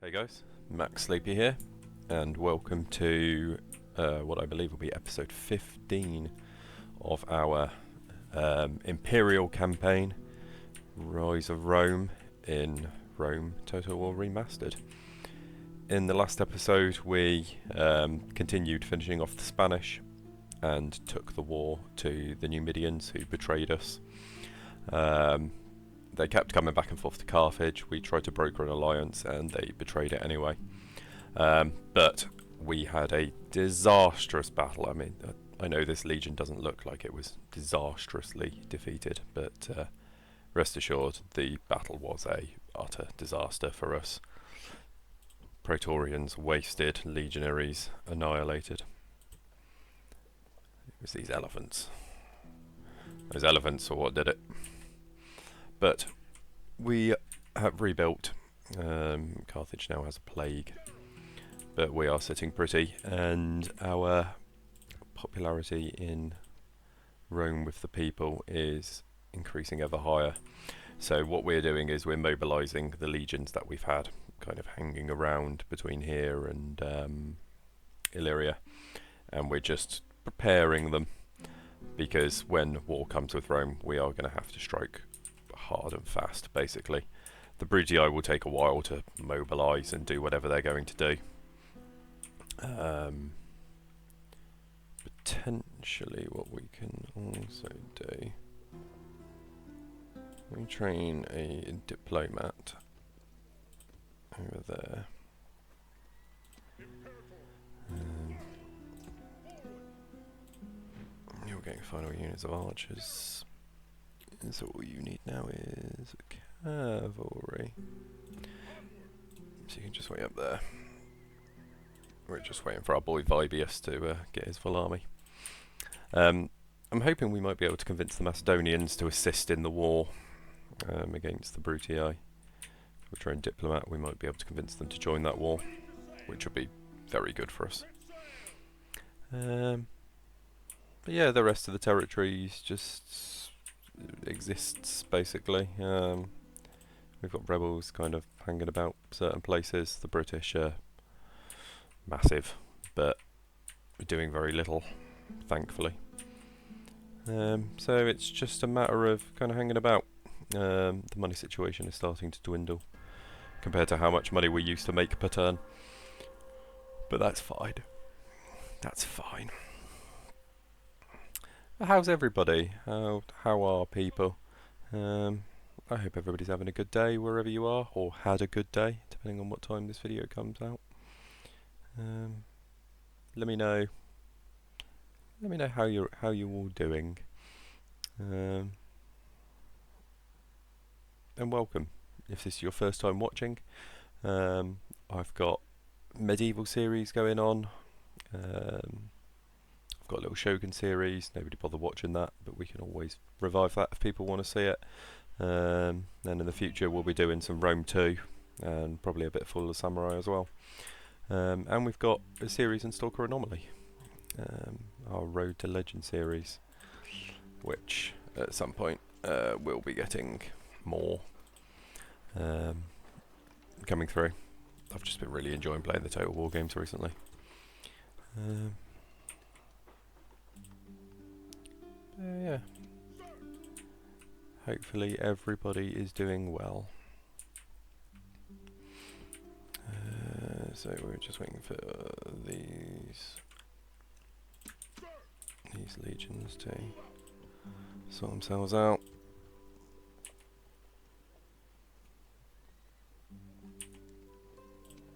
Hey guys, Max Sleepy here, and welcome to what I believe will be episode 15 of our Imperial campaign, Rise of Rome in Rome Total War Remastered. In the last episode we continued finishing off the Spanish and took the war to the Numidians who betrayed us. They kept coming back and forth to Carthage. We tried to broker an alliance and they betrayed it anyway. But we had a disastrous battle. I mean, I know this legion doesn't look like it was disastrously defeated, but rest assured the battle was a utter disaster for us. Praetorians wasted, legionaries annihilated. It was these elephants. Those elephants are what did it. But we have rebuilt. Carthage now has a plague, but we are sitting pretty, and our popularity in Rome with the people is increasing ever higher. So what we're doing is we're mobilising the legions that we've had kind of hanging around between here and Illyria, and we're just preparing them, because when war comes with Rome we are going to have to strike hard and fast. Basically the Brutii will take a while to mobilise and do whatever they're going to do. Potentially what we can also do, we train a diplomat over there. You're getting final units of archers. So all you need now is cavalry. So you can just wait up there. We're just waiting for our boy Vibius to get his full army. I'm hoping we might be able to convince the Macedonians to assist in the war against the Brutii. If we train diplomat, we might be able to convince them to join that war, which would be very good for us. But yeah, the rest of the territories just exists basically. We've got rebels kind of hanging about certain places. The British are massive, but we're doing very little, thankfully. So it's just a matter of kind of hanging about. The money situation is starting to dwindle compared to how much money we used to make per turn, but that's fine. That's fine. How's everybody? How are people? I hope everybody's having a good day wherever you are, or had a good day, depending on what time this video comes out. Let me know. Let me know how you're all doing. And welcome if this is your first time watching. I've got medieval series going on. I've got a little Shogun series. Nobody bothered watching that, but we can always revive that if people want to see it. Then in the future we'll be doing some Rome 2 and probably a bit full of Samurai as well. And we've got a series in Stalker Anomaly, our Road to Legend series, which at some point we'll be getting more coming through. I've just been really enjoying playing the Total War games recently. Yeah. Hopefully everybody is doing well. So we're just waiting for these legions to sort themselves out.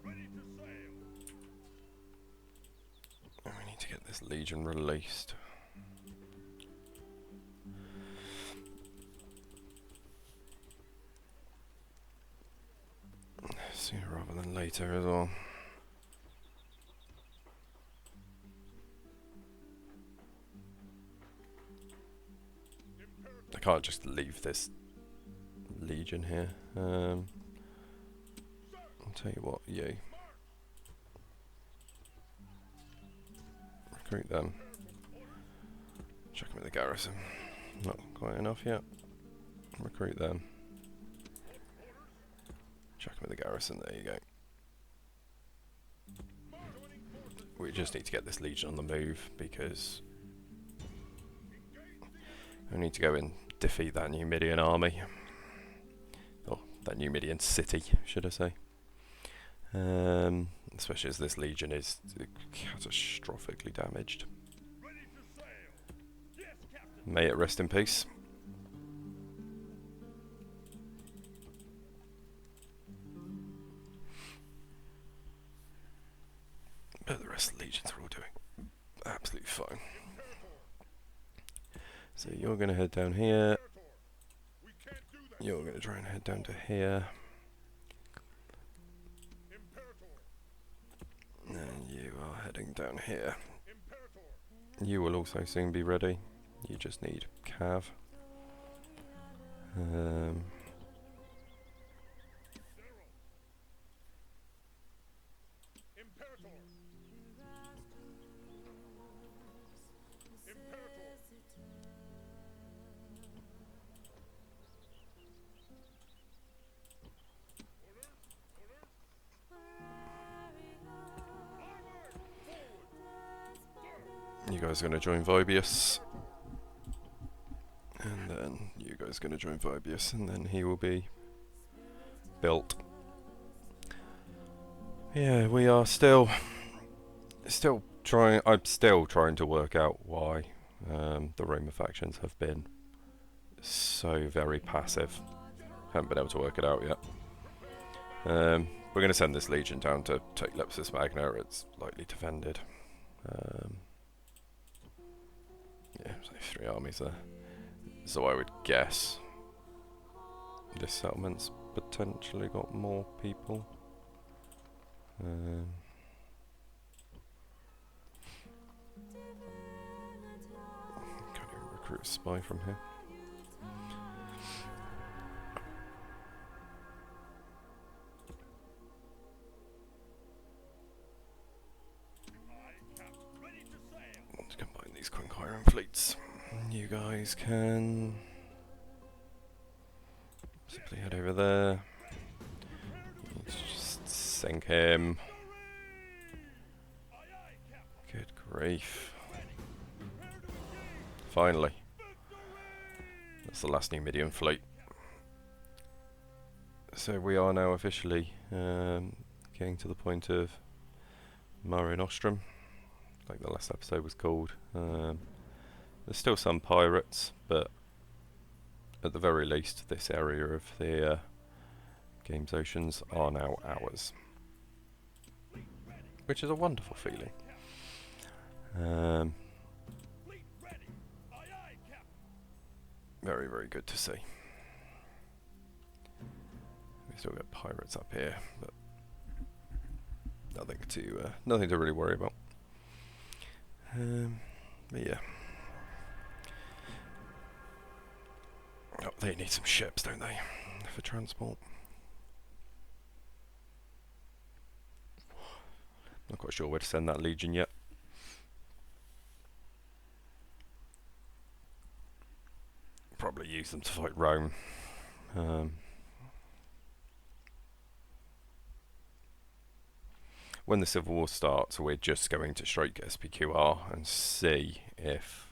And we need to get this legion released. Sooner rather than later as well. I can't just leave this legion here. I'll tell you what, you recruit them. Check them with the garrison. Not quite enough yet. Recruit them. Chuck them in the garrison, there you go. just need to get this legion on the move, because I need to go and defeat that Numidian army. Or that Numidian city, should I say. Especially as this legion is catastrophically damaged. May it rest in peace. But the rest of the legions are all doing absolutely fine. So you're going to head down here. You're going to try and head down to here. And you are heading down here. You will also soon be ready. You just need Cav. You guys are going to join Vibius. And then you guys are going to join Vibius, and then he will be built. Yeah, we are still trying. I'm still trying to work out why the Roma factions have been so very passive. Haven't been able to work it out yet. We're going to send this legion down to take Lepsis Magna. It's lightly defended. Yeah, so 3 armies there. So I would guess this settlement's potentially got more people. Can't even recruit a spy from here. Let's combine these Quinquiron fleets. You guys can simply head over there. Let's just sink him. Good grief. Finally. That's the last Numidian fleet. So we are now officially getting to the point of Mare Nostrum, like the last episode was called. There's still some pirates, but at the very least this area of the game's oceans are now ours, which is a wonderful feeling. Very, very good to see. We still got pirates up here, but nothing to really worry about. But yeah. Oh, they need some ships, don't they, for transport? Not quite sure where to send that legion yet. Probably use them to fight Rome. When the Civil War starts, we're just going to straight get SPQR and see if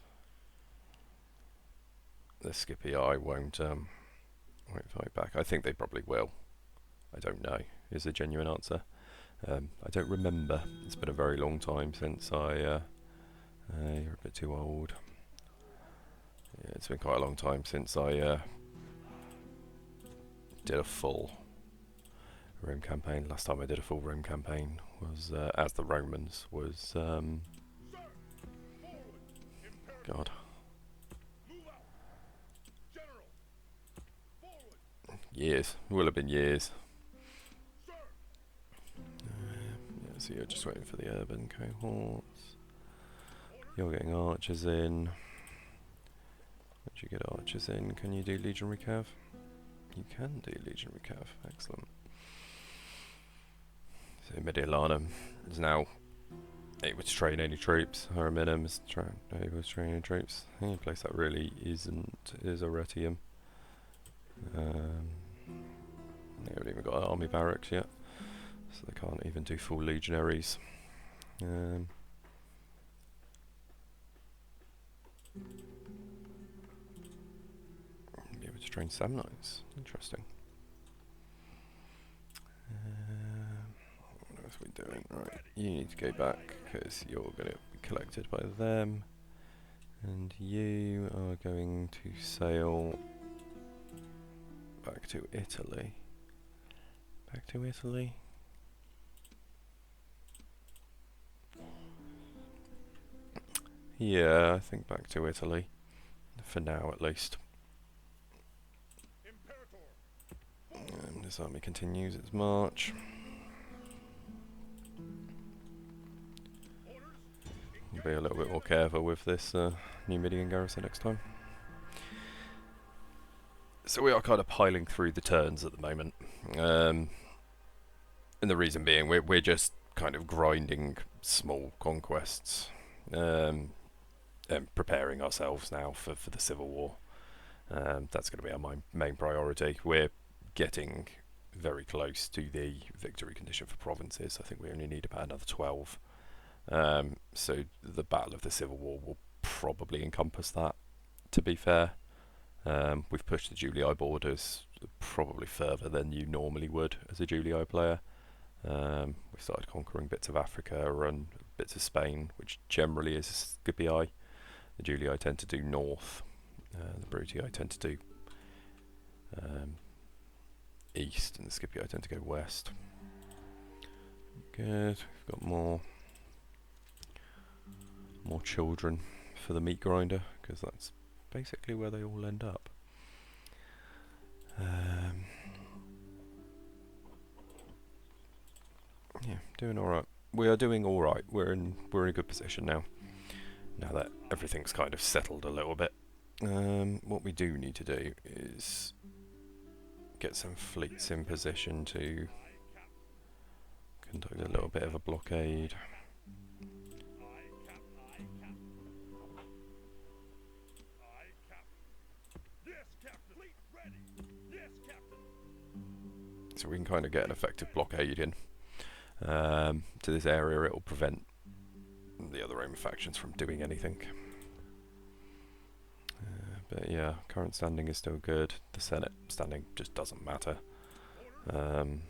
the Scipii won't fight back. I think they probably will. I don't know, is the genuine answer. I don't remember. It's been a very long time since you're a bit too old. Yeah, it's been quite a long time since I did a full Rome campaign. Last time I did a full Rome campaign was as the Romans was God. Years. Will have been years. Yeah, so you're just waiting for the urban cohorts. You're getting archers in. Once you get archers in, can you do legionary cav? You can do legionary cav. Excellent. So Mediolanum is now able to train any troops. Araminum is able to train any troops. The only place that really isn't is Arretium. They haven't even got an army barracks yet, so they can't even do full legionaries. Be able to train Samnites. Interesting. What else are we doing? Right, you need to go back because you're going to be collected by them. And you are going to sail back to Italy. Back to Italy? Yeah, I think back to Italy. For now, at least. And this army continues its march. Be a little bit more careful with this Numidian garrison next time. So we are kind of piling through the turns at the moment. And the reason being, we're just kind of grinding small conquests. And preparing ourselves now for the Civil War. That's going to be our main priority. We're getting very close to the victory condition for provinces. I think we only need about another 12. So the Battle of the Civil War will probably encompass that, to be fair. We've pushed the Julii borders probably further than you normally would as a Julii player. We've started conquering bits of Africa and bits of Spain, which generally is Scipii. The Julii tend to do north, the Brutii tend to do east, and the Scipii tend to go west. Good, we've got more children for the meat grinder, because that's basically where they all end up. Yeah, doing all right. We are doing all right. We're in a good position now. Now that everything's kind of settled a little bit. What we do need to do is get some fleets in position to conduct a little bit of a blockade. So we can kind of get an effective blockade in to this area. It will prevent the other Roman factions from doing anything. But yeah, current standing is still good. The Senate standing just doesn't matter. Good,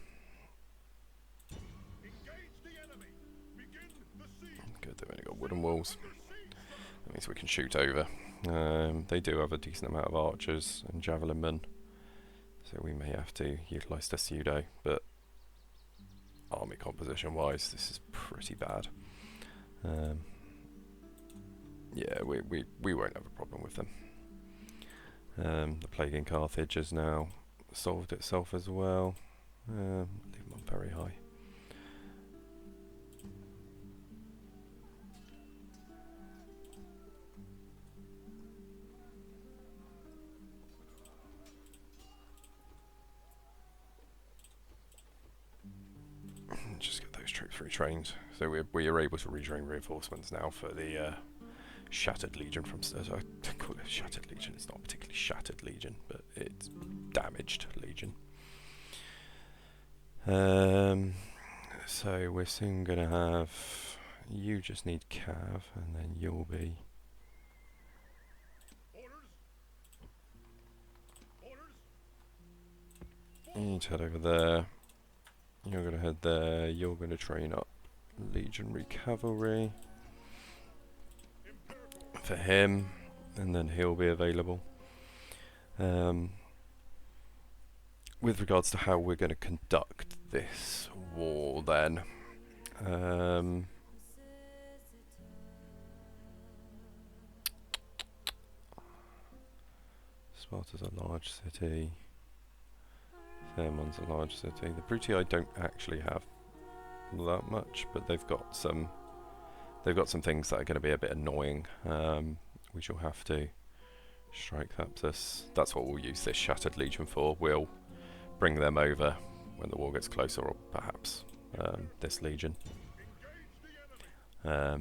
they've only got wooden walls. That means we can shoot over. They do have a decent amount of archers and javelin men, so we may have to utilise the pseudo, but army composition wise this is pretty bad. Yeah, we won't have a problem with them. The plague in Carthage has now solved itself as well. Leave them on very high. Just get those troops retrained. So we are able to retrain reinforcements now for the Shattered Legion from... I call it Shattered Legion. It's not particularly Shattered Legion, but it's Damaged Legion. So we're soon going to have... You just need Cav, and then you'll be... You need to head over there. You're going to head there. You're going to train up Legionary Cavalry for him, and then he'll be available. With regards to how we're going to conduct this war then, Sparta's a large city, Thermon's a large city. The Brutii don't actually have that much, but they've got some things that are going to be a bit annoying. We shall have to strike Thapsus. That's what we'll use this Shattered Legion for. We'll bring them over when the war gets closer, or perhaps this legion. Yeah,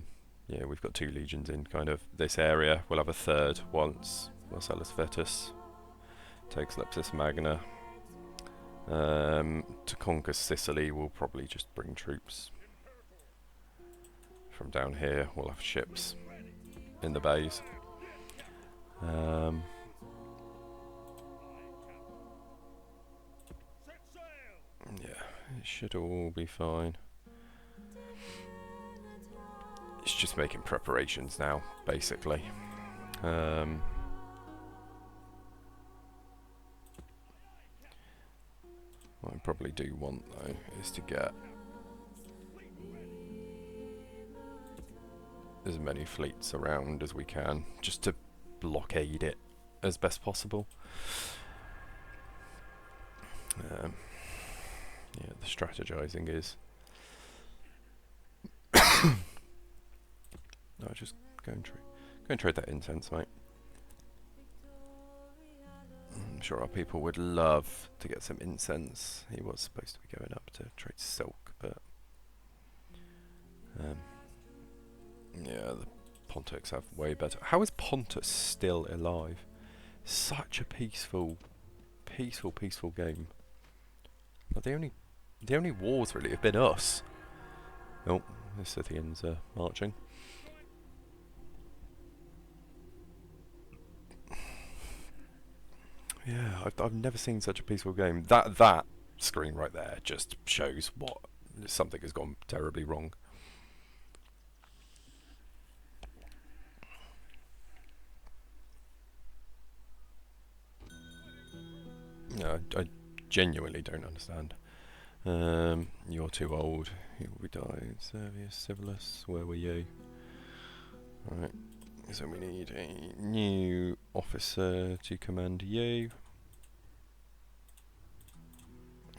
we've got 2 legions in kind of this area. We'll have a third once Marcellus Vetus takes Leptis Magna. To conquer Sicily, we'll probably just bring troops from down here. We'll have ships in the bays. Um, yeah, it should all be fine. It's just making preparations now, basically. What I probably do want, though, is to get as many fleets around as we can, just to blockade it as best possible. Yeah, the strategizing is... No, just go and trade that incense, mate. I'm sure our people would love to get some incense. He was supposed to be going up to trade silk, but yeah, the Pontics have way better. How is Pontus still alive? Such a peaceful game. But the only wars really have been us. Oh, the Scythians are marching. Yeah, I've never seen such a peaceful game. That screen right there just shows what something has gone terribly wrong. No, I genuinely don't understand. You're too old. We died. Servius Civilis, where were you? Right. So we need a new officer to command you.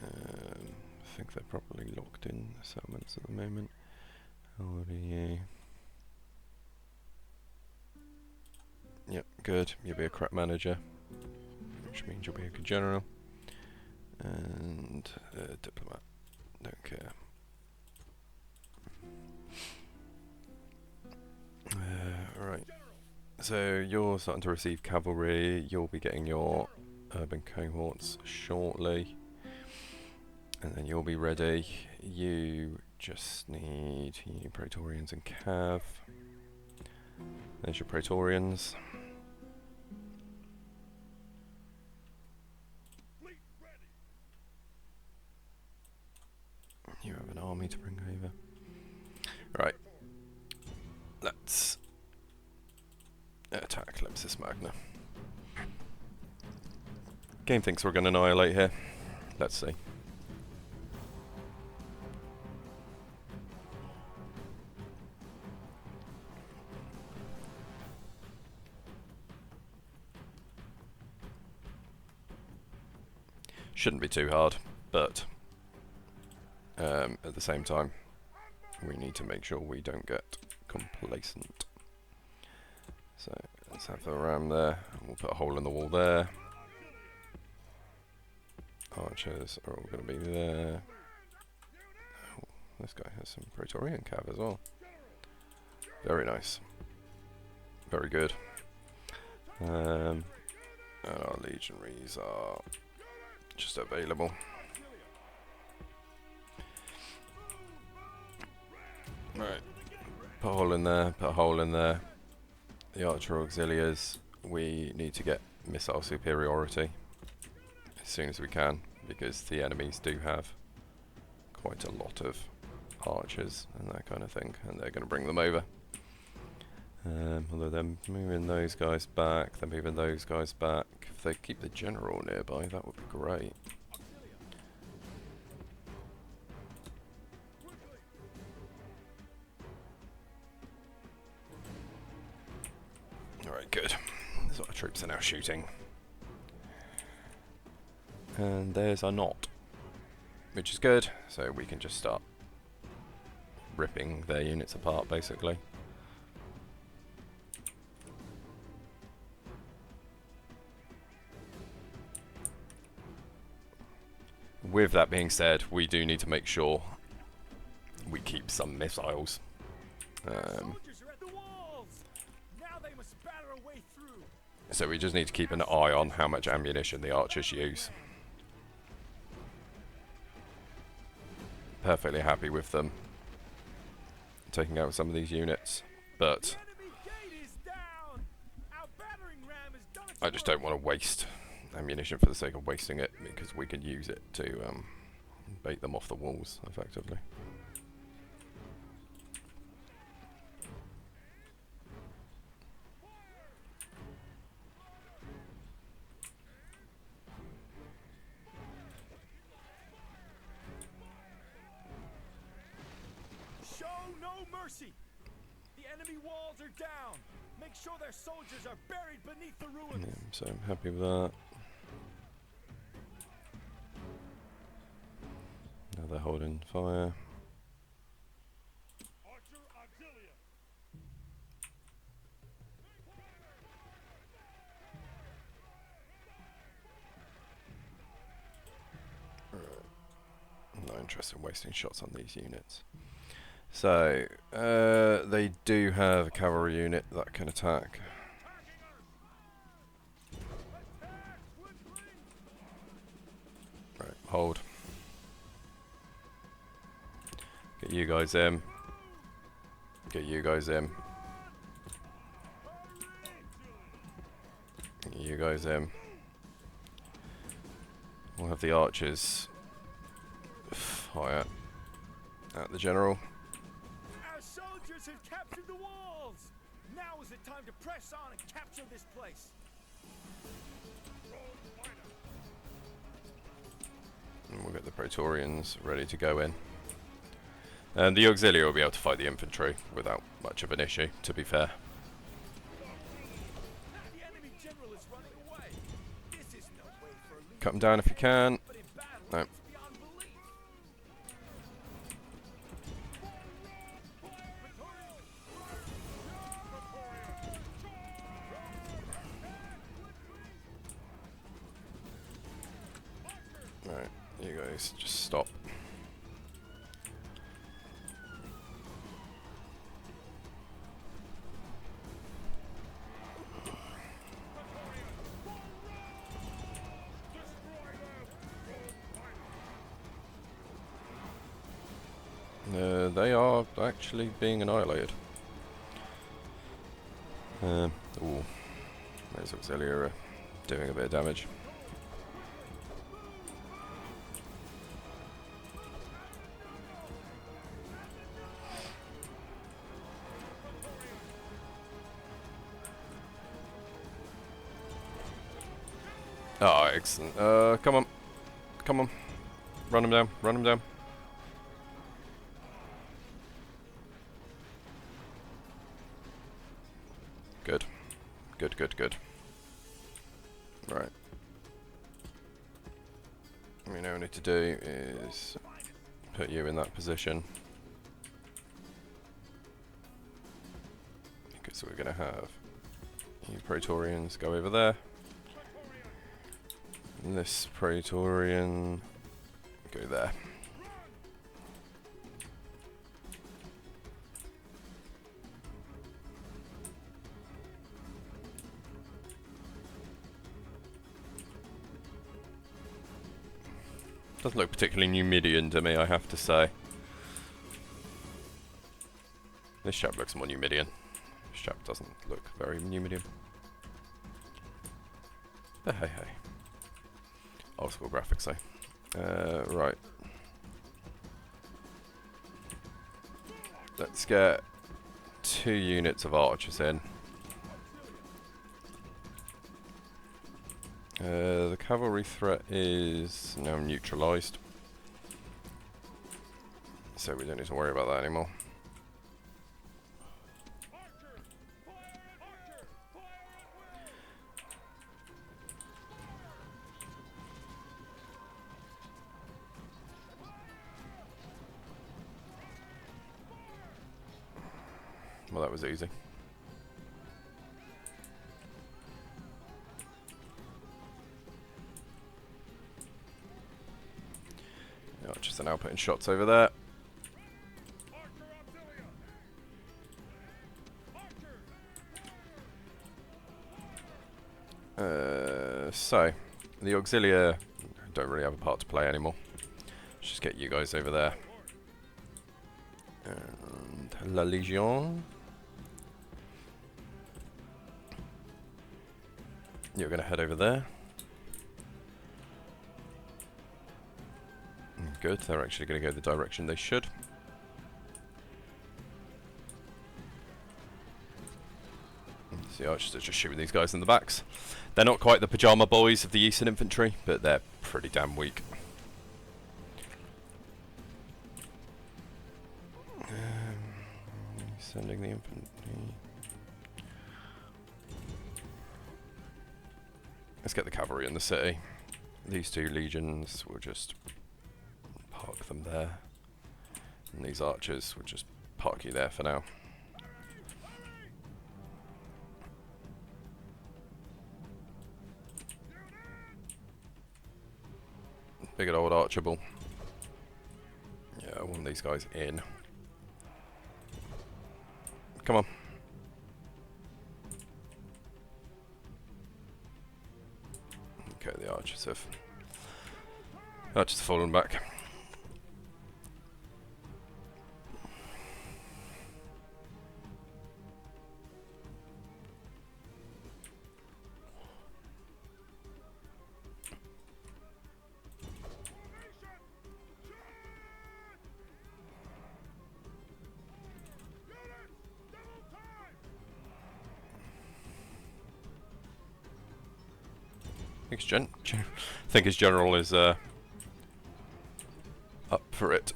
I think they're probably locked in settlements at the moment. How old are you? Yep, good. You'll be a crap manager, which means you'll be a good general. And diplomat. Don't care. Right. So you're starting to receive cavalry. You'll be getting your urban cohorts shortly. And then you'll be ready. You just need your Praetorians and Cav. There's your Praetorians. You have an army to bring over. Right. Let's attack Lepsis Magna. Game thinks we're going to annihilate here. Let's see. Shouldn't be too hard, but at the same time, we need to make sure we don't get complacent. So let's have the ram there. We'll put a hole in the wall there. Archers are all going to be there. Oh, this guy has some Praetorian cav as well. Very nice. Very good. And our legionaries are just available. Right. Put a hole in there, put a hole in there. The archer auxiliaries, we need to get missile superiority as soon as we can, because the enemies do have quite a lot of archers and that kind of thing, and they're going to bring them over. Although they're moving those guys back, they're moving those guys back. If they keep the general nearby, that would be great. Alright, good. So our troops are now shooting. And there's our knot, which is good, so we can just start ripping their units apart, basically. With that being said, we do need to make sure we keep some missiles. So we just need to keep an eye on how much ammunition the archers use. Perfectly happy with them taking out some of these units, but I just don't want to waste ammunition for the sake of wasting it, because we can use it to bait them off the walls, effectively. Show no mercy! The enemy walls are down! Make sure their soldiers are buried beneath the ruins! Yeah, so I'm happy with that. Now they're holding fire. Archer auxilia! I'm not interested in wasting shots on these units. So, they do have a cavalry unit that can attack. Right, hold. Get you guys in. Get you guys in. Get you guys in. We'll have the archers fire at the general. Our soldiers have captured the walls! Now is the time to press on and capture this place! And we'll get the Praetorians ready to go in. And the auxiliary will be able to fight the infantry without much of an issue, to be fair. The enemy general is running away! This is no way for a leader. Cut them down if you can. But in battle, No. it's beyond belief! Right, you guys just stop. They are actually being annihilated. Ooh, those auxiliary are doing a bit of damage. Oh, excellent. Come on. Come on. Run him down. Run him down. Good. Good, good, good. Right. What we now need to do is put you in that position. Because we're going to have you Praetorians go over there. And this Praetorian go there. Doesn't look particularly Numidian to me, I have to say. This chap looks more Numidian. This chap doesn't look very Numidian. But hey hey. Old school graphics though. Right. Let's get 2 units of archers in. The cavalry threat is now neutralised, so we don't need to worry about that anymore. Well, that was easy. The archers are now putting shots over there. So, the auxiliary don't really have a part to play anymore. Let's just get you guys over there. And La Légion. You're going to head over there. Good, they're actually going to go the direction they should. So the archers are just shooting these guys in the backs. They're not quite the pyjama boys of the Eastern Infantry, but they're pretty damn weak. Sending the infantry. Let's get the cavalry in the city. These two legions, will just park them there. And these archers, will just park you there for now. Big old Archibald. Yeah, I want these guys in. Come on. Okay, the archers have fallen back. I think his general is up for it.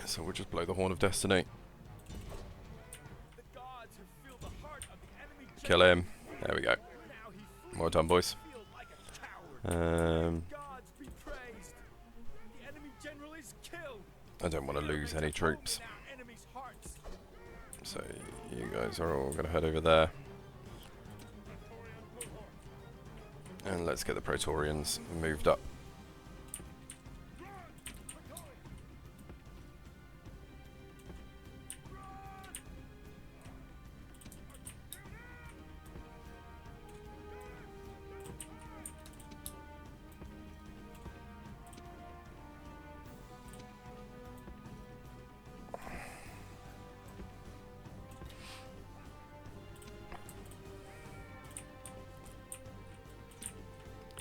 So we'll just blow the horn of destiny. The gods have filled the heart of the enemy Kill him. There we go. Now he Well done, boys. feels like a coward. Gods be praised. The enemy general is killed. I don't want to lose any troops. In our enemy's hearts. So you guys are all going to head over there. And let's get the Praetorians moved up.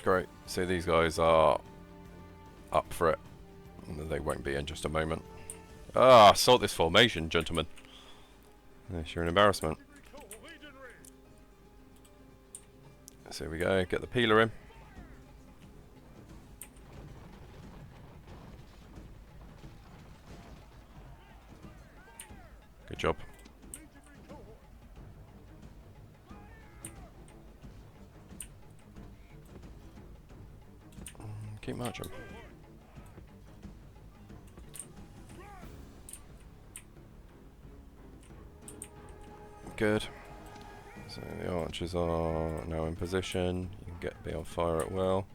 Great. So these guys are up for it. They won't be in just a moment. Ah, sort this formation, gentlemen. Yes, you're an embarrassment. So here we go. Get the peeler in. Good job. Keep marching. Good. So the archers are now in position. You can be on fire at will.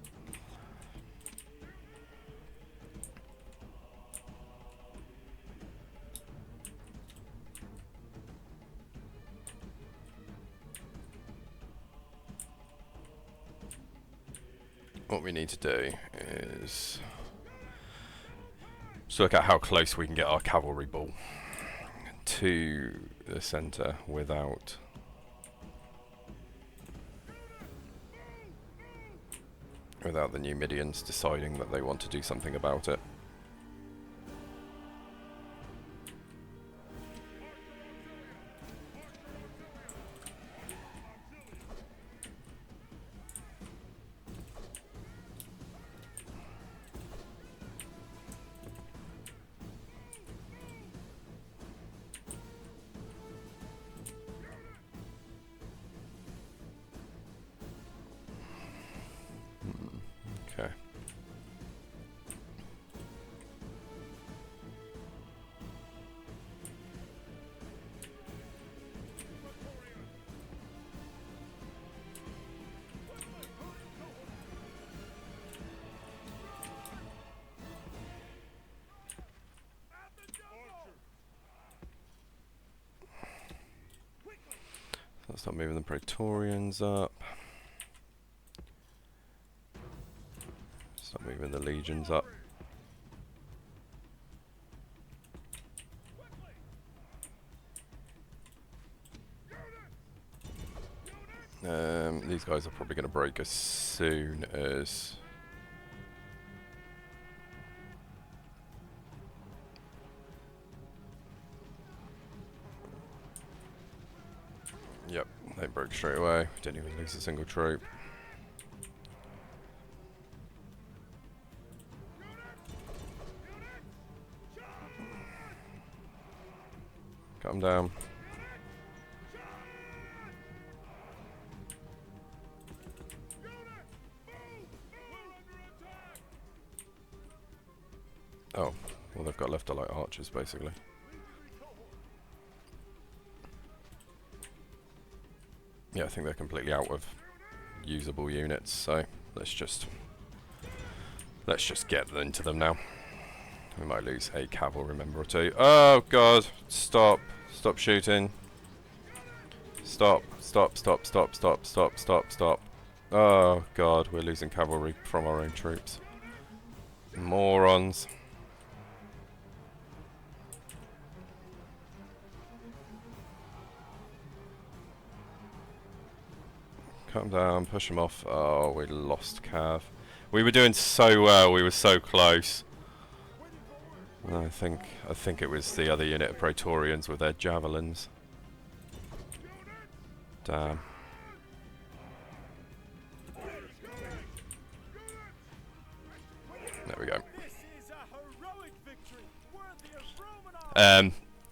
What we need to do is just look at how close we can get our cavalry ball to the centre without the Numidians deciding that they want to do something about it. Okay. Let's start moving the Praetorians up. Start moving the legions up. These guys are probably going to break as soon as... Yep, they broke straight away. Didn't even lose a single troop. Calm down. Oh, well they've got left are like archers basically. Yeah, I think they're completely out of usable units, so let's just get into them now. We might lose a cavalry member or two. Oh god, stop. Stop shooting. Stop. Stop, stop, stop, stop, stop, stop, stop. Oh god, we're losing cavalry from our own troops. Morons. Calm down, push them off. Oh, we lost Cav. We were doing so well, we were so close. I think it was the other unit of Praetorians with their javelins. Damn. There we go.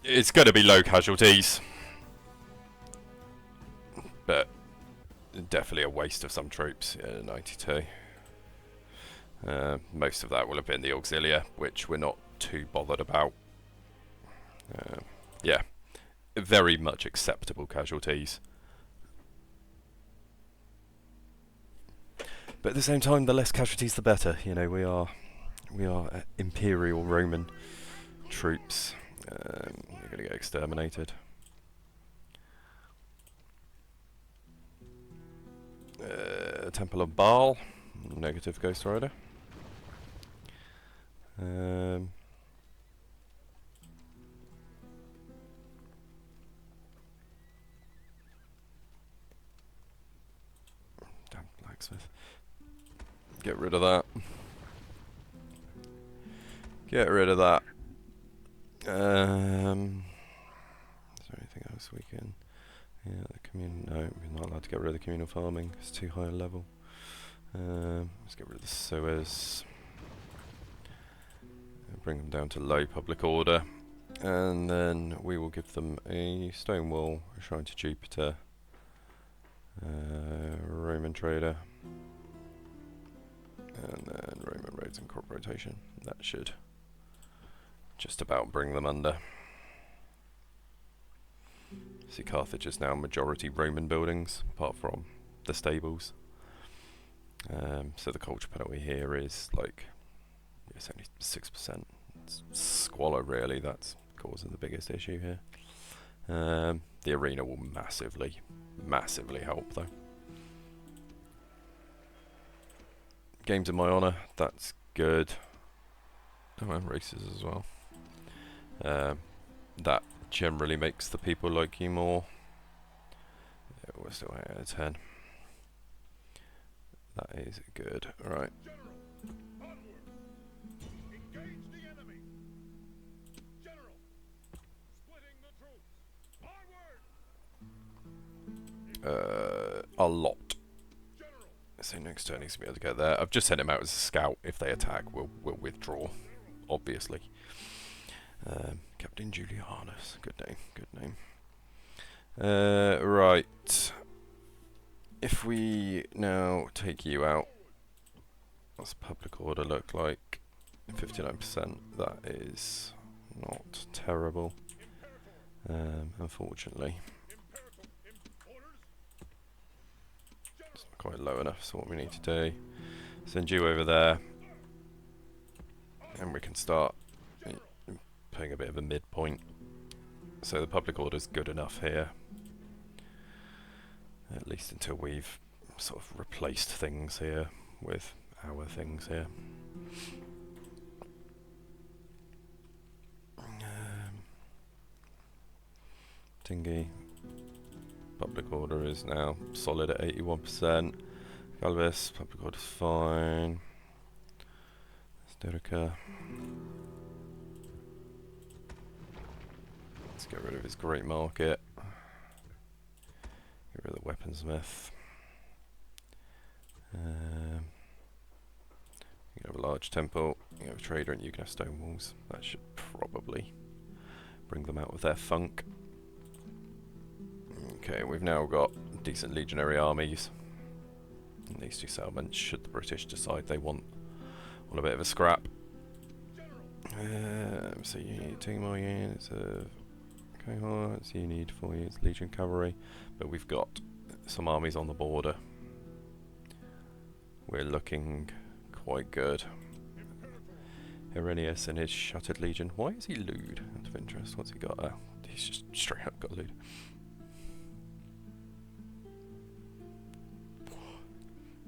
It's going to be low casualties, but definitely a waste of some troops. Yeah, 92. Most of that will have been the auxilia, which we're not too bothered about. Yeah, very much acceptable casualties. But at the same time, the less casualties, the better. You know, we are Imperial Roman troops. We're going to get exterminated. Temple of Baal, negative Ghost Rider. Damn, blacksmith. Get rid of that. Get rid of that. Is there anything else we can? Yeah, no, we're not allowed to get rid of the communal farming. It's too high a level. Let's get rid of the sewers. Bring them down to low public order, and then we will give them a stone wall, a shrine to Jupiter, Roman trader, and then Roman roads and crop rotation. That should just about bring them under. See, Carthage is now majority Roman buildings, apart from the stables. So the culture penalty here is like, it's only 6%. It's squalor really, that's causing the biggest issue here. The arena will massively help though. Games in my honour, that's good. Oh, and races as well. That generally makes the people like you more. Yeah, we're still 8 out of 10. That is good. Right. A lot. So next turn he's going to be able to get there. I've just sent him out as a scout. If they attack, we'll withdraw, obviously. Captain Julianus, good name. Right. If we now take you out, what's public order look like? 59%. That is not terrible, unfortunately. It's not quite low enough, so what we need to do, send you over there, and we can start putting a bit of a midpoint. So the public order is good enough here, at least until we've sort of replaced things here with our things here. Tingy, Public order is now solid at 81%. Galvis, public order's fine. Sterica. Let's get rid of his great market. Get rid of the weaponsmith. You can have a large temple, you can have a trader, and you can have stone walls. That should probably bring them out of their funk. Okay, we've now got decent legionary armies. And these two settlements, should the British decide they want a bit of a scrap. So you need 2 more units of cohorts, you need 4 units of legion cavalry, but we've got some armies on the border. We're looking quite good. Irenaeus and his Shattered Legion. Why is he lewd? Out of interest. What's he got? Oh, he's just straight up got lewd.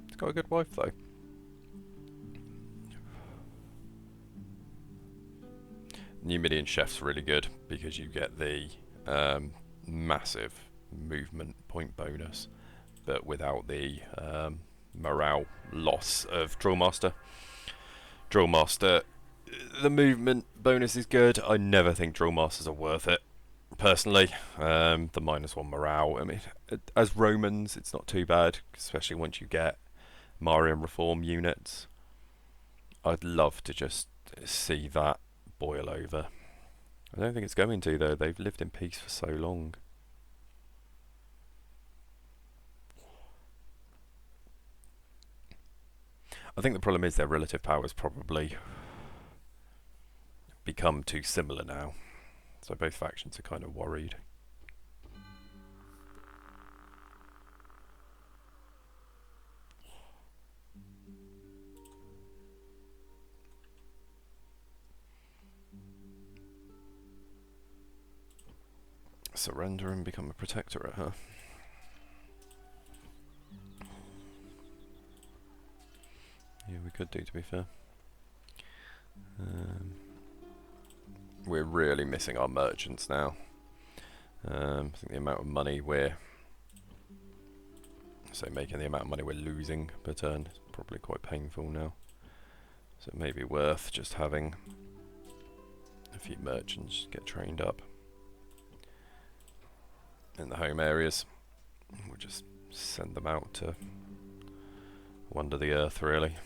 He's got a good wife though. Numidian Chef's really good because you get the massive movement point bonus, but without the morale loss of Drillmaster. Drillmaster, the movement bonus is good. I never think Drillmasters are worth it, personally. The -1 morale, I mean, as Romans, it's not too bad, especially once you get Marian Reform units. I'd love to just see that boil over. I don't think it's going to, though. They've lived in peace for so long. I think the problem is their relative powers probably become too similar now. So both factions are kind of worried. Surrender and become a protectorate, huh? Yeah, we could do, to be fair. We're really missing our merchants now. I think the amount of money we're making the amount of money we're losing per turn is probably quite painful now. So it may be worth just having a few merchants get trained up in the home areas. We'll just send them out to wander the earth, really.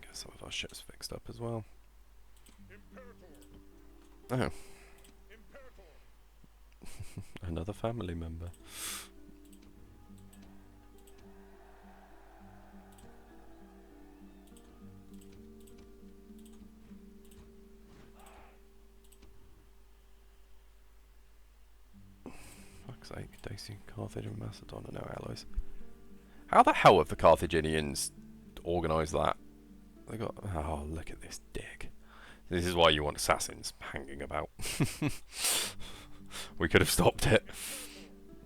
Get some of our ships fixed up as well. Oh. Another family member. Fuck's sake, Dacian, Carthage and Macedon are now allies. How the hell have the Carthaginians organised that? They got... Oh, look at this dick. This is why you want assassins hanging about. We could have stopped it.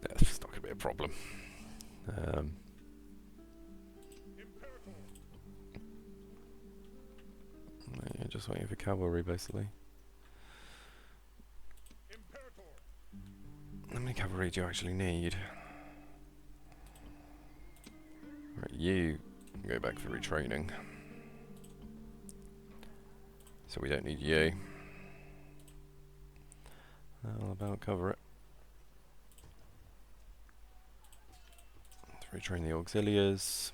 Yeah, it's not going to be a problem. Yeah, just waiting for cavalry, basically. How many cavalry do you actually need? Right, you can go back for retraining. So we don't need you. That'll about cover it. Let's retrain the auxiliaries.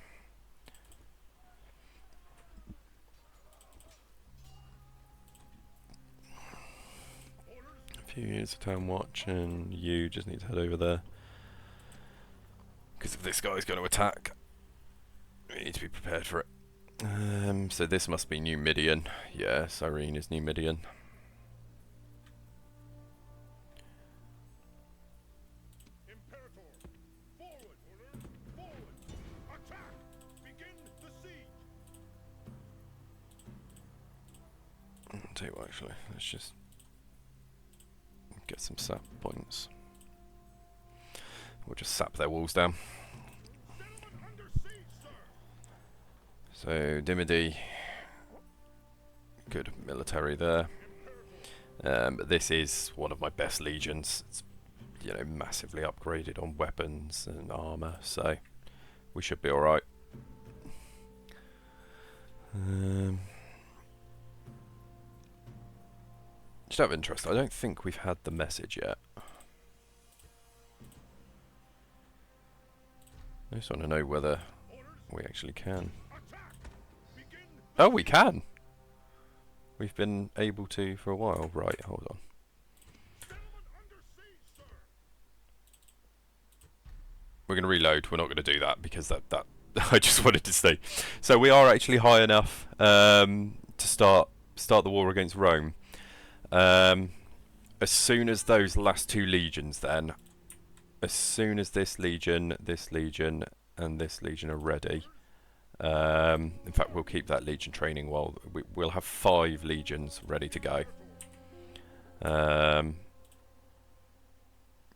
A few units of town watch, and you just need to head over there. Because if this guy's going to attack, we need to be prepared for it. So this must be Numidian. Yeah, Cyrene is Numidian. I'll tell you what, actually, let's just get some sap points. We'll just sap their walls down. So Dimity good military there. But this is one of my best legions. It's, you know, massively upgraded on weapons and armor, so we should be all right. Just out of interest, I don't think we've had the message yet. I just want to know whether we actually can. Oh, we can! We've been able to for a while. Right, hold on. We're going to reload. We're not going to do that because that I just wanted to see. So we are actually high enough to start the war against Rome. As soon as those last two legions, then, as soon as this legion, and this legion are ready. In fact, we'll keep that legion training while we'll have 5 legions ready to go.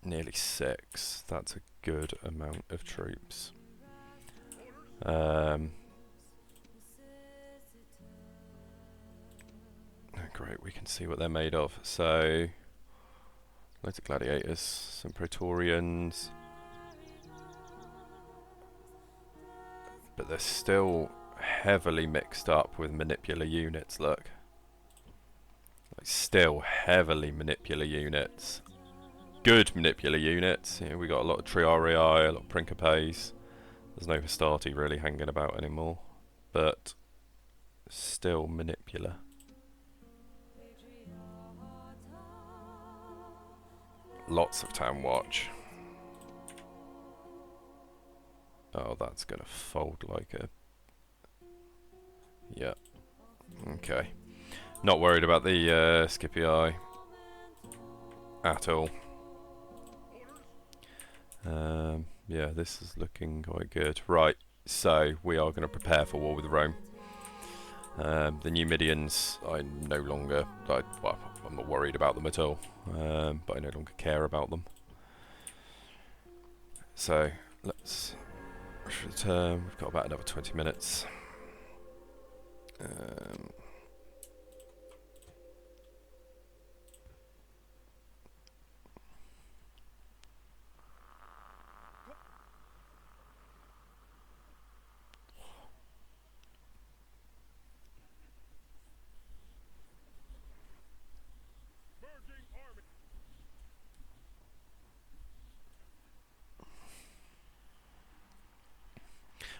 Nearly 6. That's a good amount of troops. Oh, great, we can see what they're made of. So, loads of gladiators, some praetorians. But they're still heavily mixed up with manipular units, look. Like, still heavily manipular units. Good manipular units. You know, we got a lot of Triarii, a lot of Principes. There's no Hastati really hanging about anymore. But still manipular. Lots of town watch. Oh, that's gonna fold like a... Yeah. Okay. Not worried about the Scipii at all. Yeah, this is looking quite good. Right, so we are going to prepare for war with Rome. The Numidians, I no longer... well, I'm not worried about them at all, but I no longer care about them. So, let's return. We've got about another 20 minutes.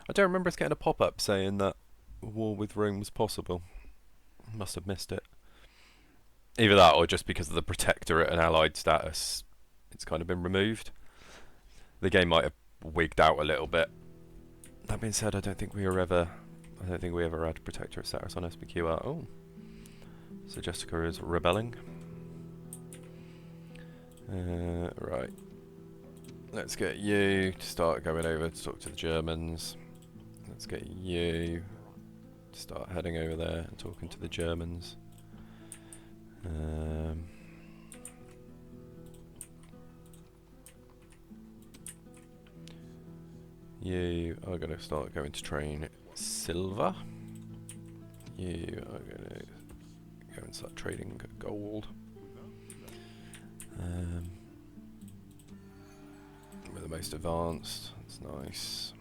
I don't remember us getting a pop-up saying that war with Rome was possible. Must have missed it. Either that or just because of the Protectorate and Allied status, it's kind of been removed. The game might have wigged out a little bit. That being said, I don't think we ever had Protectorate status on SPQR. Oh. So Jessica is rebelling. Right. Let's get you to start going over to talk to the Germans. Let's get you to start heading over there and talking to the Germans. You are going to start going to train silver. You are going to go and start trading gold. We're the most advanced. That's nice.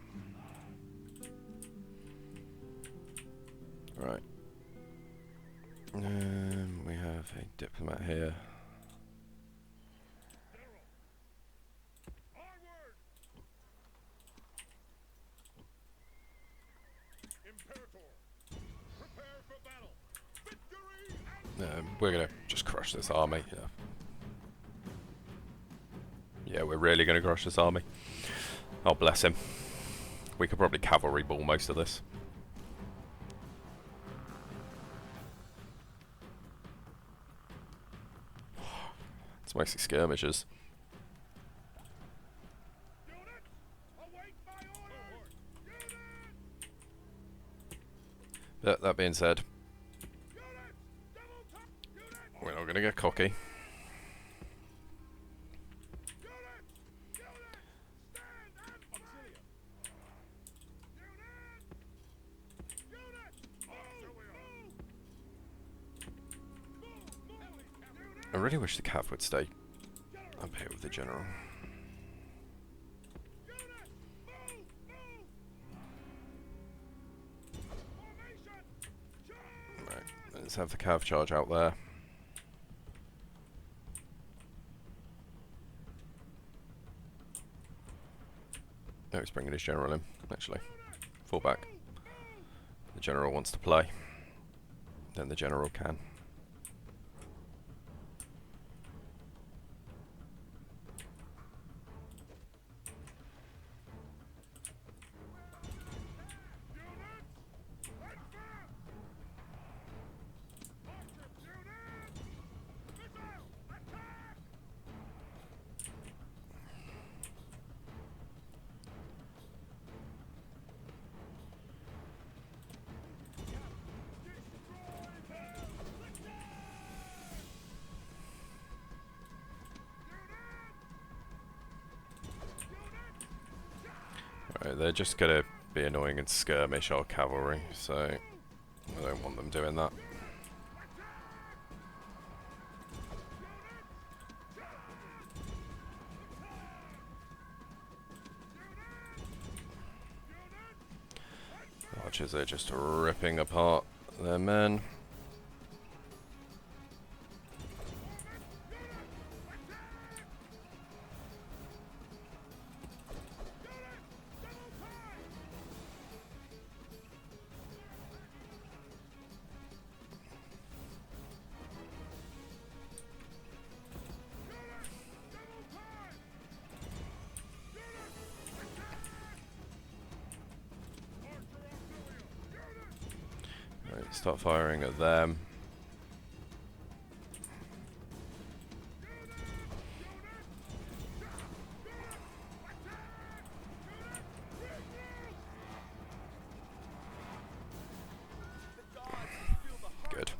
Right. We have a diplomat here. We're gonna just crush this army. Yeah, we're really gonna crush this army. Oh, bless him. We could probably cavalry ball most of this. It's mostly skirmishers. But that being said, we're not going to get cocky. I really wish the cav would stay up here with the general. Right, let's have the cav charge out there. Oh, he's bringing his general in, actually. Fall back. The general wants to play. Then the general can. Right, they're just gonna be annoying and skirmish our cavalry, so I don't want them doing that. Archers are just ripping apart their men. Right, start firing at them. Good.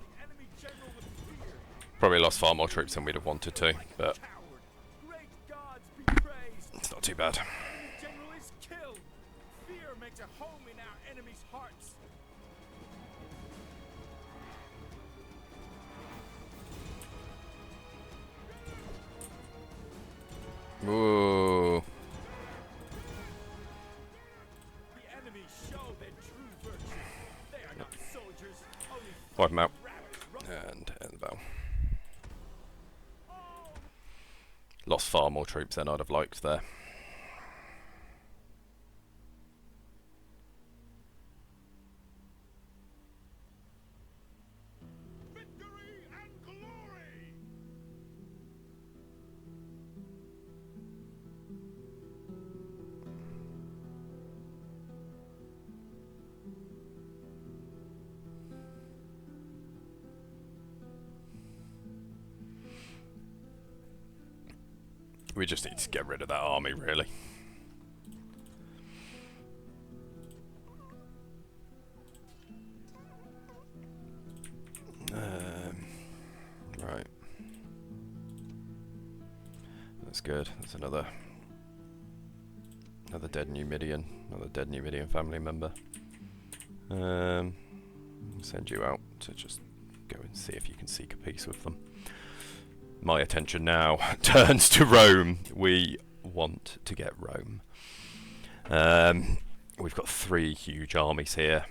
Probably lost far more troops than we'd have wanted to, but it's not too bad. General is killed. Fear makes a home in our enemies' hearts. Ooh. The enemy show their true virtue. They are not soldiers, only Wipe them out. rabbits. And end the battle. Lost far more troops than I'd have liked there. Victory and glory. We just need to get rid of that army, really. Right. That's good. That's another dead Numidian. Another dead Numidian family member. Send you out to just go and see if you can seek a peace with them. My attention now turns to Rome. We want to get Rome. We've got 3 huge armies here.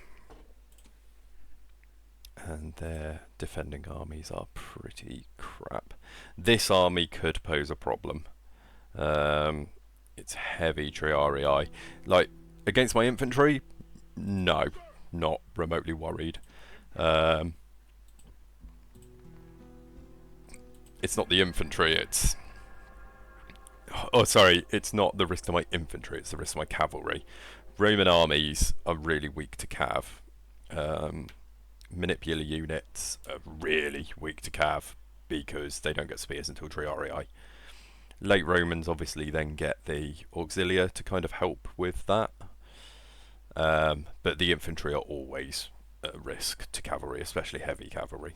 And their defending armies are pretty crap. This army could pose a problem. It's heavy Triarii. Like, against my infantry? No, not remotely worried. It's not the infantry, it's... Oh, sorry, it's not the risk to my infantry, it's the risk to my cavalry. Roman armies are really weak to cav. Manipular units are really weak to cav because they don't get spears until Triarii. Late Romans obviously then get the auxilia to kind of help with that. But the infantry are always at risk to cavalry, especially heavy cavalry.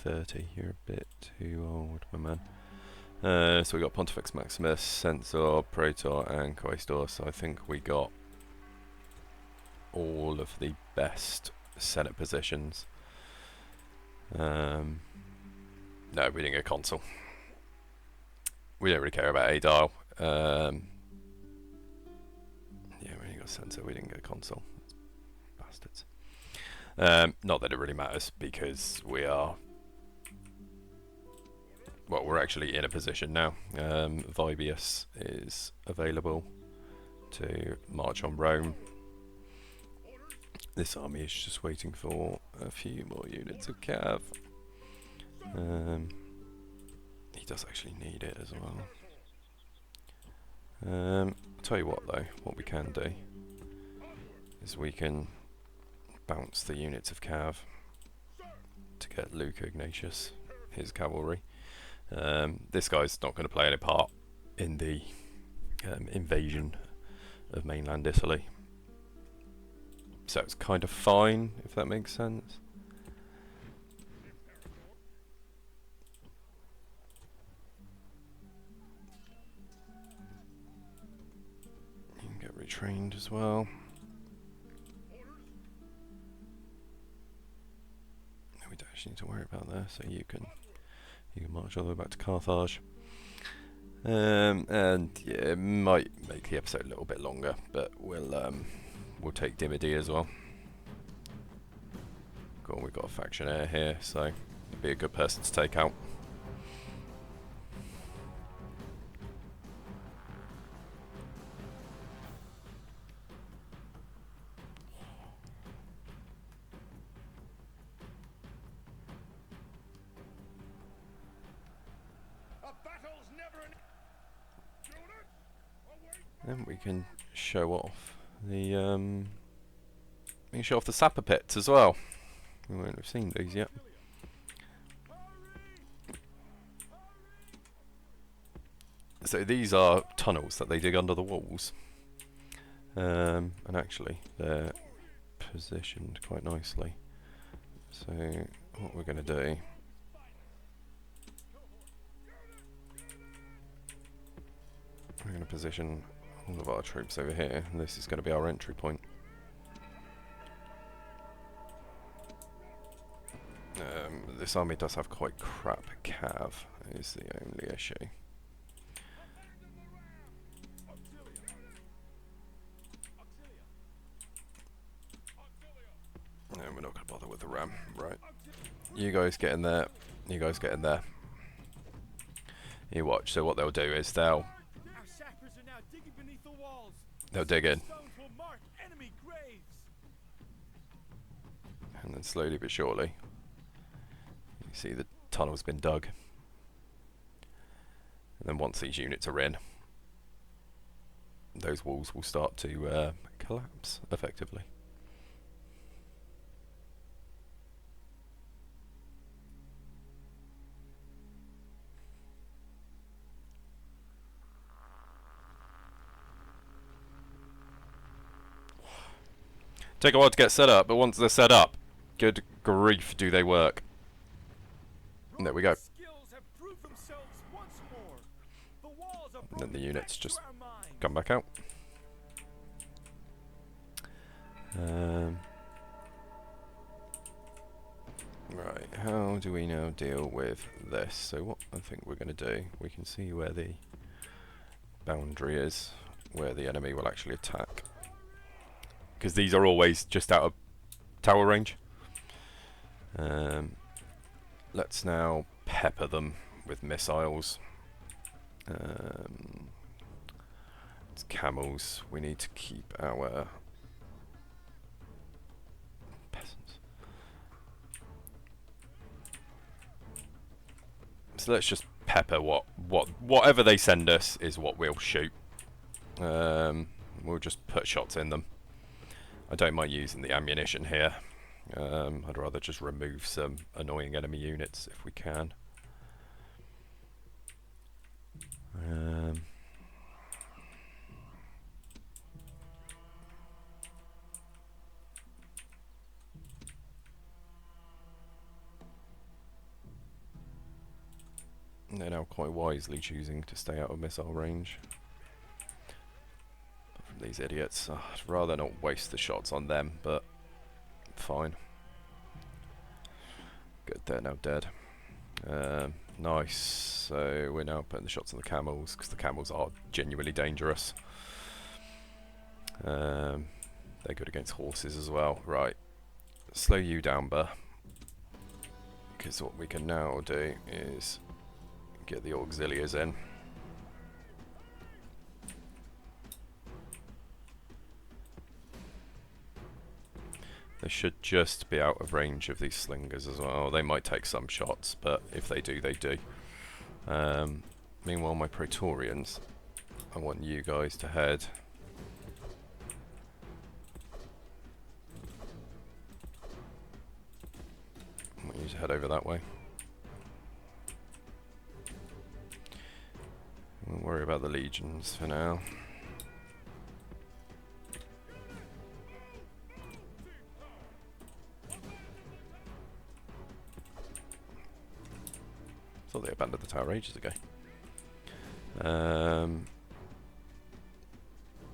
30, you're a bit too old, my man. So we got Pontifex Maximus, Censor, Praetor, and Quaestor. So I think we got all of the best Senate positions. No, we didn't get a console. We don't really care about A-dial. Yeah, we only got a sensor, we didn't get a console. Bastards. Not that it really matters, because we are... Well, we're actually in a position now. Vibius is available to march on Rome. This army is just waiting for a few more units of cav. He does actually need it as well. I'll tell you what though, what we can do is we can bounce the units of cav to get Luca Ignatius, his cavalry. This guy's not going to play any part in the invasion of mainland Italy. So it's kind of fine, if that makes sense. You can get retrained as well. We don't actually need to worry about that, so you can march all the way back to Carthage. And yeah, it might make the episode a little bit longer, but we'll take Dimity as well. Cool, we've got a factionaire here, so it'd be a good person to take out. Then we can show off the we can show off the sapper pits as well. We won't have seen these yet. So these are tunnels that they dig under the walls, and actually they're positioned quite nicely. So what we're going to do, we're going to position all of our troops over here, and this is going to be our entry point. This army does have quite crap cav, is the only issue. No, we're not going to bother with the ram, right. You guys get in there, you guys get in there. You watch, so what they'll do is they'll dig in. And then slowly but surely, you see the tunnel's been dug. And then once these units are in, those walls will start to collapse, effectively. Take a while to get set up, but once they're set up, good grief do they work. And there we go. And then the units just come back out. Right, how do we now deal with this? So what I think we're going to do, we can see where the boundary is, where the enemy will actually attack. Because these are always just out of tower range. Let's now pepper them with missiles. It's camels. We need to keep our peasants. So let's just pepper whatever they send us is what we'll shoot. We'll just put shots in them. I don't mind using the ammunition here. I'd rather just remove some annoying enemy units if we can. They're now quite wisely choosing to stay out of missile range. From these idiots, I'd rather not waste the shots on them, but fine. Good, they're now dead. Nice. So we're now putting the shots on the camels because the camels are genuinely dangerous. They're good against horses as well. Right. Slow you down, Burr. Because what we can now do is get the auxiliaries in. They should just be out of range of these slingers as well. They might take some shots, but if they do, they do. Meanwhile, my Praetorians, I want you guys to head. I want you to head over that way. Won't worry about the legions for now. Thought they abandoned the tower ages ago.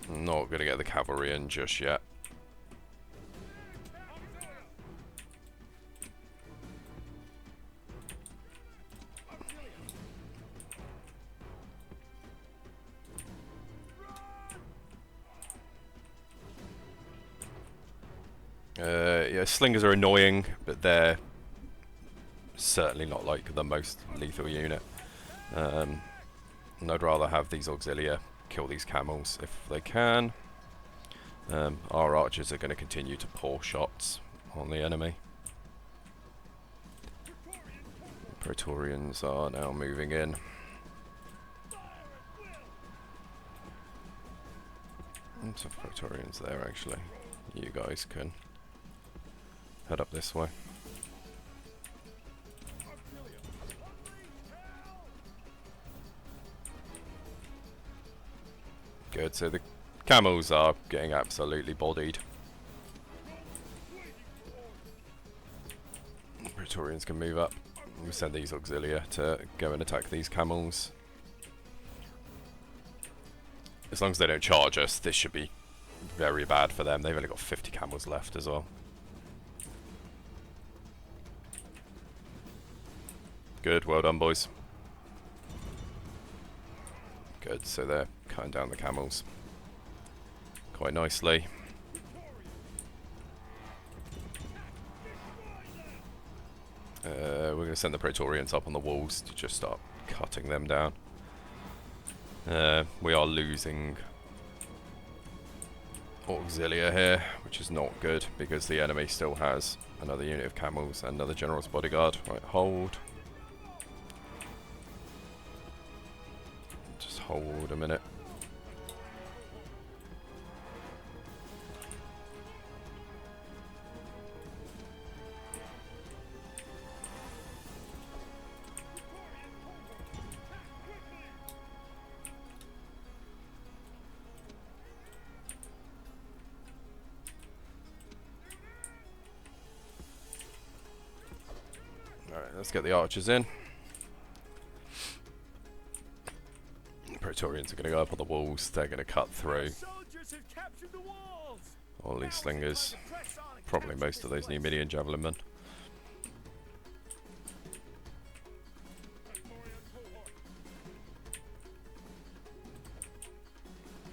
Not going to get the cavalry in just yet. Yeah, slingers are annoying, but they're certainly not like the most lethal unit. And I'd rather have these auxilia kill these camels if they can. Our archers are going to continue to pour shots on the enemy. Praetorians are now moving in. Some Praetorians there actually. You guys can head up this way. Good, so the camels are getting absolutely bodied. Praetorians can move up. We'll send these auxilia to go and attack these camels. As long as they don't charge us, this should be very bad for them. They've only got 50 camels left as well. Good, well done, boys. Good, so they're cutting down the camels quite nicely. We're going to send the Praetorians up on the walls to just start cutting them down. We are losing auxilia here, which is not good because the enemy still has another unit of camels and another general's bodyguard. Right, hold. Just hold a minute. Alright, let's get the archers in. The Praetorians are going to go up on the walls. They're going to cut through all these slingers. Probably most of those Numidian javelin men.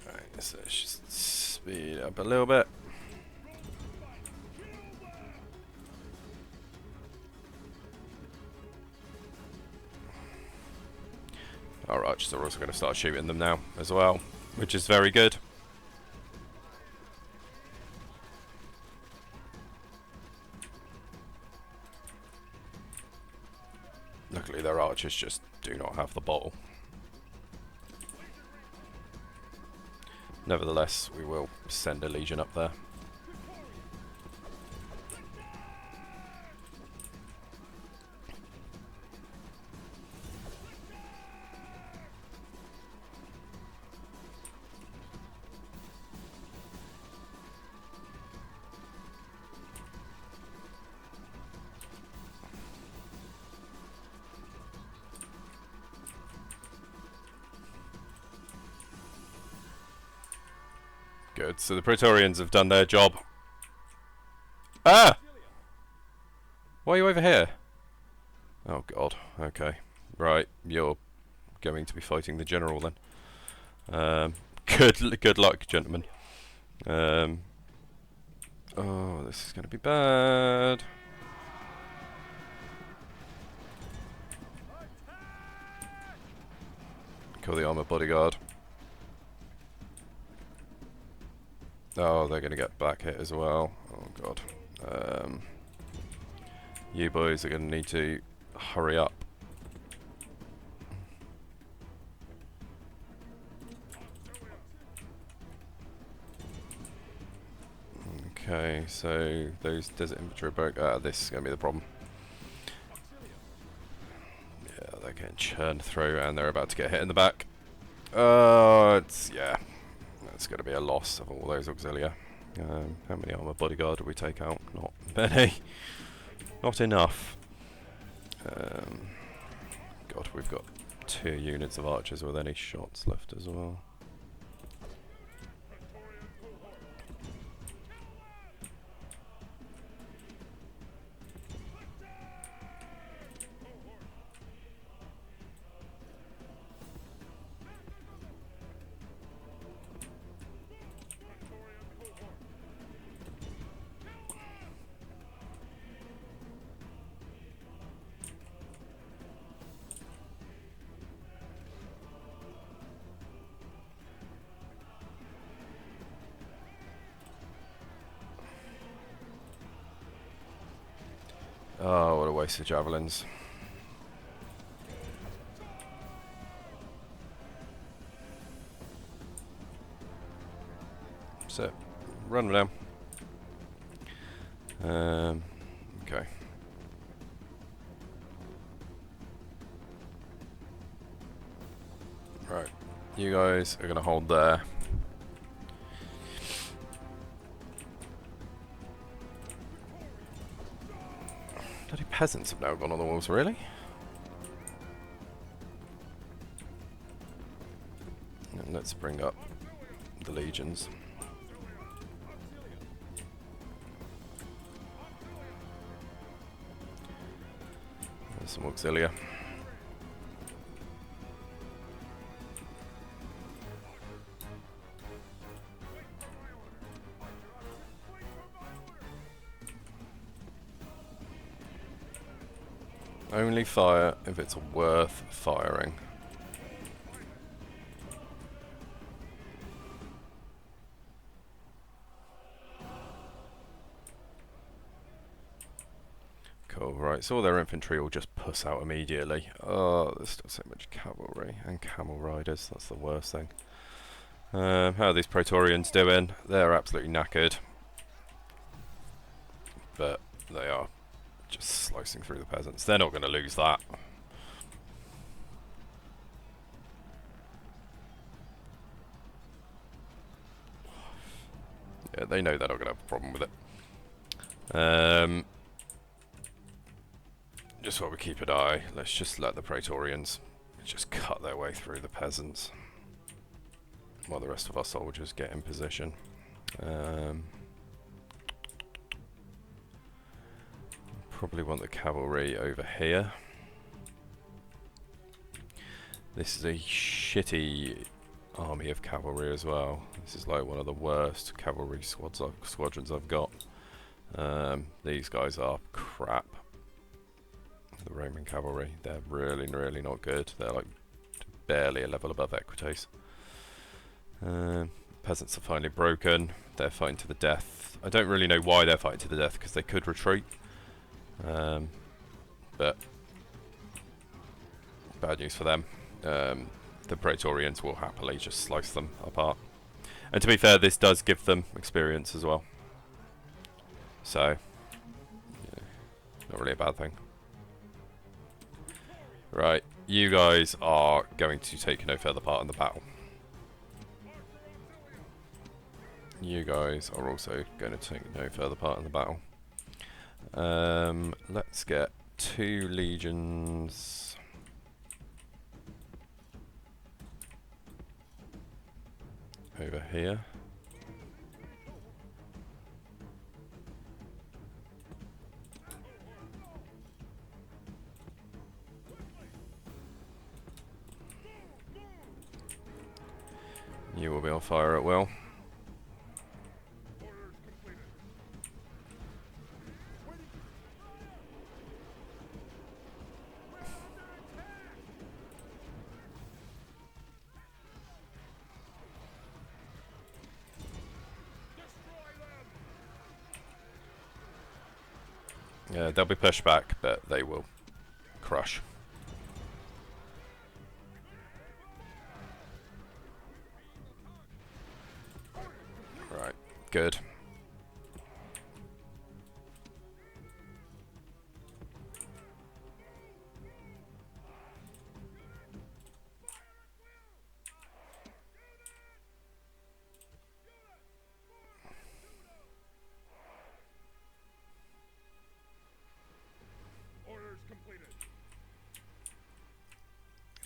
Alright, so let's just speed up a little bit. Our archers are also going to start shooting them now as well, which is very good. Luckily their archers just do not have the bottle. Nevertheless, we will send a legion up there. Good, so the Praetorians have done their job. Ah! Why are you over here? Oh god, okay. Right, you're going to be fighting the general then. Good luck, gentlemen. Oh, this is going to be bad. Kill the armor bodyguard. Oh, they're going to get back hit as well. Oh god. You boys are going to need to hurry up. Okay, so those desert infantry broke. This is going to be the problem. Yeah, they're getting churned through and they're about to get hit in the back. Yeah, that's going to be a loss of all those auxilia. How many armor bodyguard did we take out? Not many. Not enough. God, we've got 2 units of archers with any shots left as well. Oh, what a waste of javelins. So, run them down. Okay. Right, you guys are going to hold there. Bloody peasants have now gone on the walls, really? And let's bring up the legions. There's some auxilia. Only fire if it's worth firing. Cool, right, so all their infantry will just puss out immediately. Oh, there's still so much cavalry and camel riders, that's the worst thing. How are these Praetorians doing? They're absolutely knackered. But they are just slicing through the peasants. They're not going to lose that. Yeah, they know they're not going to have a problem with it. Just while we keep an eye, let's just let the Praetorians just cut their way through the peasants while the rest of our soldiers get in position. Probably want the cavalry over here. This is a shitty army of cavalry as well. This is like one of the worst cavalry squadrons I've got. These guys are crap. The Roman cavalry, they're really not good. They're like barely a level above Equites. Peasants are finally broken. They're fighting to the death. I don't really know why they're fighting to the death, because they could retreat. But bad news for them. The Praetorians will happily just slice them apart. And to be fair, this does give them experience as well. So, yeah, not really a bad thing. Right, you guys are going to take no further part in the battle. You guys are also going to take no further part in the battle. Let's get 2 legions. Over here. You will be on fire at will. Yeah, they'll be pushed back, but they will crush. Right, good.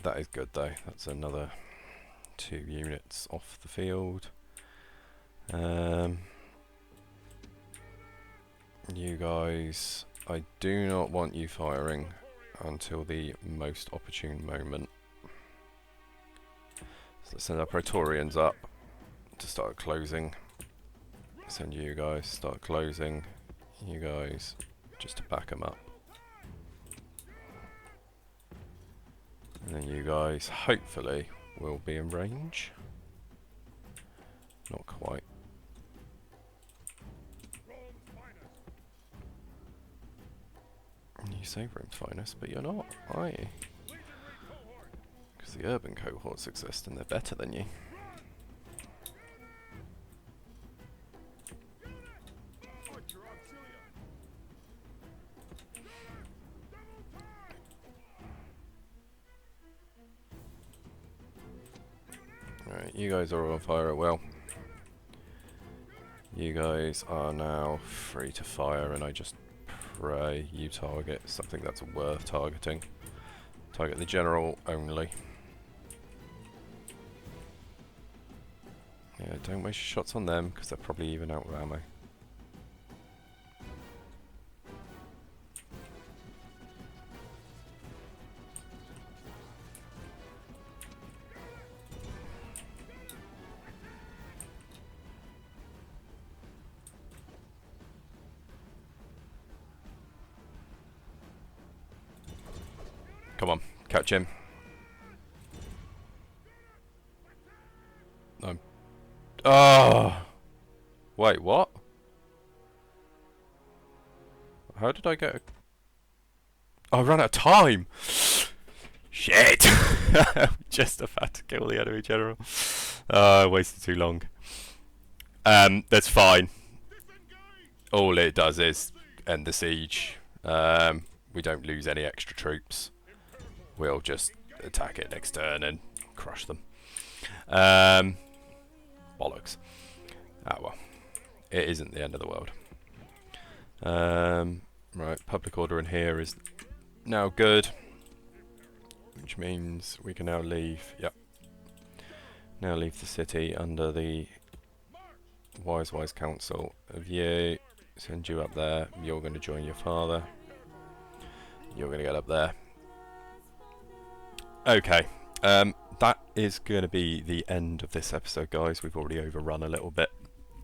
That is good though. That's another 2 units off the field. You guys, I do not want you firing until the most opportune moment. So let's send our Praetorians up to start closing. Send you guys, start closing. You guys, just to back them up. And then you guys, hopefully, will be in range. Not quite. You say Rome's finest, but you're not, are you? Because the urban cohorts exist and they're better than you. Right, you guys are all on fire at will. You guys are now free to fire, and I just pray you target something that's worth targeting. Target the general only. Yeah, don't waste your shots on them, because they're probably even out of ammo. Come on, catch him. Oh! Wait, what? How did I get a... Oh, I ran out of time! Shit! Just about to kill the enemy general. I wasted too long. That's fine. All it does is end the siege. We don't lose any extra troops. We'll just attack it next turn and crush them. Bollocks. Ah well. It isn't the end of the world. Right, public order in here is now good. Which means we can now leave, yep. Now leave the city under the wise counsel of you. Send you up there. You're going to join your father. You're going to get up there. Okay, that is going to be the end of this episode, guys. We've already overrun a little bit,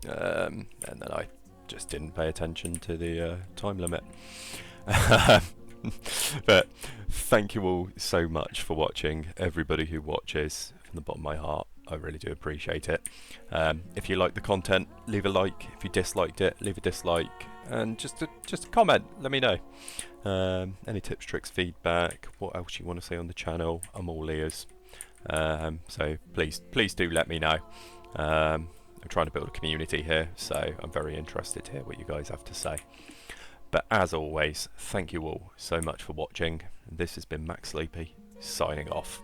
and then I just didn't pay attention to the time limit. But thank you all so much for watching. Everybody who watches, from the bottom of my heart, I really do appreciate it. If you like the content, leave a like. If you disliked it, leave a dislike, and just a comment. Let me know. Any tips, tricks, feedback, what else you want to see on the channel, I'm all ears. So please do let me know. I'm trying to build a community here, so I'm very interested to hear what you guys have to say. But as always, thank you all so much for watching. This has been Max Sleepy, signing off.